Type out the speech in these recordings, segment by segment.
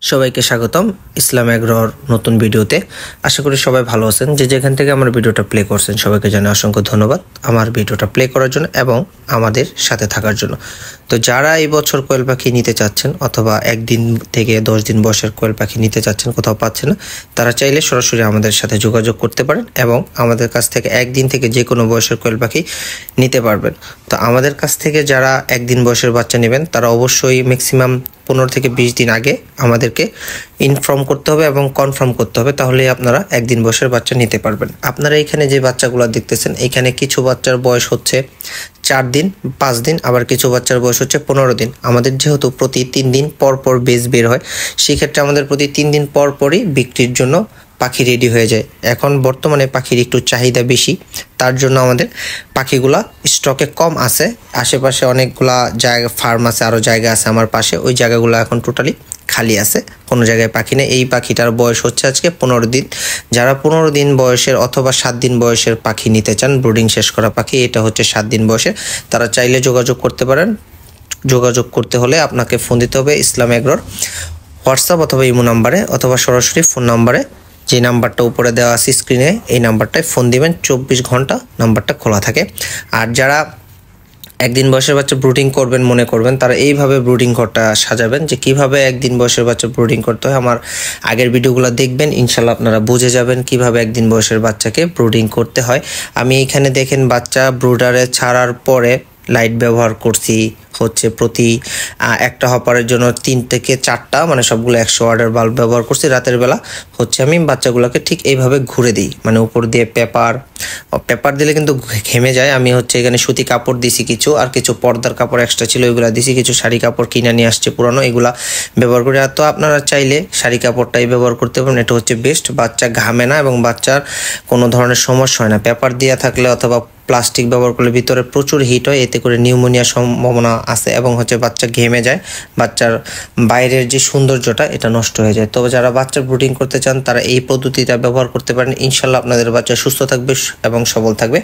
সবাইকে স্বাগতম ইসলাম এগ্রোর নতুন ভিডিওতে। আশা করি সবাই ভালো আছেন। যে যেখান থেকে আমার ভিডিওটা প্লে করছেন সবাইকে জানাই অসংখ্য ধন্যবাদ আমার ভিডিওটা প্লে করার জন্য এবং আমাদের সাথে থাকার জন্য। তো যারা এই বছর কোয়েল পাখি নিতে চাচ্ছেন অথবা 1 দিন থেকে 10 দিন বয়সের কোয়েল পাখি নিতে চাচ্ছেন, কোথাও পাচ্ছেন না, তারা চাইলে সরাসরি আমাদের সাথে যোগাযোগ করতে পারেন এবং আমাদের কাছ থেকে 1 দিন থেকে যে কোনো বয়সের কোয়েল পাখি নিতে পারবেন। তো আমাদের কাছ থেকে যারা 1 দিন বয়সের বাচ্চা নেবেন তারা অবশ্যই ম্যাক্সিমাম 15 থেকে 20 দিন আগে আমাদেরকে ইনফর্ম করতে হবে এবং কনফার্ম করতে হবে, তাহলে আপনারা 1 দিন বয়সের বাচ্চা নিতে পারবেন। আপনারা এখানে যে বাচ্চাগুলো দেখতেছেন, এখানে কিছু বাচ্চার বয়স হচ্ছে 4 দিন 5 দিন, আবার কিছু বাচ্চার বয়স হচ্ছে 15 দিন। আমাদের যেহেতু প্রতি 3 দিন পর পর বেচ বের হয়, সেক্ষেত্রে আমাদের প্রতি 3 দিন পর পরই বিক্রির জন্য পাখি রেডি হয়ে যায়। এখন বর্তমানে পাখির একটু চাহিদা বেশি, তার জন্য আমাদের পাখিগুলা স্টকে কম আছে। আশেপাশে অনেকগুলা জায়গা ফার্ম আছে, আরও জায়গা আছে আমার পাশে, ওই জায়গাগুলো এখন টোটালি খালি আছে, কোনো জায়গায় পাখি নেই। এই পাখিটার বয়স হচ্ছে আজকে 15 দিন। যারা 15 দিন বয়সের অথবা 7 দিন বয়সের পাখি নিতে চান, ব্রুডিং শেষ করা পাখি, এটা হচ্ছে 7 দিন বয়সের, তারা চাইলে যোগাযোগ করতে পারেন। যোগাযোগ করতে হলে আপনাকে ফোন দিতে হবে ইসলাম এগ্রোর হোয়াটসঅ্যাপ অথবা ইমো নাম্বারে অথবা সরাসরি ফোন নাম্বারে, যে নাম্বারটা উপরে দেওয়া আছে স্ক্রিনে, এই নাম্বারটায় ফোন দিবেন। 24 ঘন্টা নাম্বারটা খোলা থাকে। আর যারা 1 দিন বয়সের বাচ্চা ব্রুডিং করবেন মনে করবেন, তারা এইভাবে ব্রুডিং ঘরটা সাজাবেন। যে কিভাবে 1 দিন বয়সের বাচ্চা ব্রুডিং করতে হয় আমার আগের ভিডিওগুলো দেখবেন, ইনশাল্লাহ আপনারা বুঝে যাবেন কিভাবে 1 দিন বয়সের বাচ্চাকে ব্রুডিং করতে হয়। আমি এইখানে দেখেন বাচ্চা ব্রুডারে ছাড়ার পরে লাইট ব্যবহার করছি হচ্ছে প্রতি একটা হপারের জন্য 3 থেকে 4টা, মানে সবগুলো 100 ওয়াটের বাল্ব ব্যবহার করছি। রাতের বেলা হচ্ছে আমি বাচ্চাগুলোকে ঠিক এইভাবে ঘুরে দিই, মানে উপর দিয়ে পেপার দিলে কিন্তু ঘেমে যায়। আমি হচ্ছে এখানে সুতি কাপড় দিছি কিছু, আর কিছু পর্দার কাপড় এক্সট্রা ছিল ওইগুলো দিছি, কিছু শাড়ি কাপড় কিনে নিয়ে আসছে পুরানো, এগুলা ব্যবহার করি। আর তো আপনারা চাইলে শাড়ি কাপড়টাই ব্যবহার করতে পারেন, এটা হচ্ছে বেস্ট। বাচ্চা ঘামে না এবং বাচ্চার কোনো ধরনের সমস্যা হয় না। পেপার দেওয়া থাকলে অথবা প্লাস্টিক ব্যবহার করলে ভিতরে প্রচুর হিট হয়, এতে করে নিউমোনিয়ার সম্ভাবনা আছে এবং হচ্ছে বাচ্চা ঘেমে যায়, বাচ্চার বাইরের যে সৌন্দর্যটা এটা নষ্ট হয়ে যায়। তবে যারা বাচ্চা ব্রুডিং করতে চান তারা এই পদ্ধতিটা ব্যবহার করতে পারেন, ইনশাল্লাহ আপনাদের বাচ্চা সুস্থ থাকবে এবং সবল থাকবে।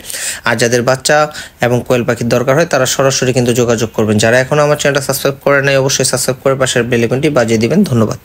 আর যাদের বাচ্চা এবং কোয়েল পাখির দরকার হয় তারা সরাসরি কিন্তু যোগাযোগ করবেন। যারা এখন আমার চ্যানেলটা সাবস্ক্রাইব করে নাই অবশ্যই সাবস্ক্রাইব করে পাশের বেল আইকনটি বাজিয়ে দিবেন। ধন্যবাদ।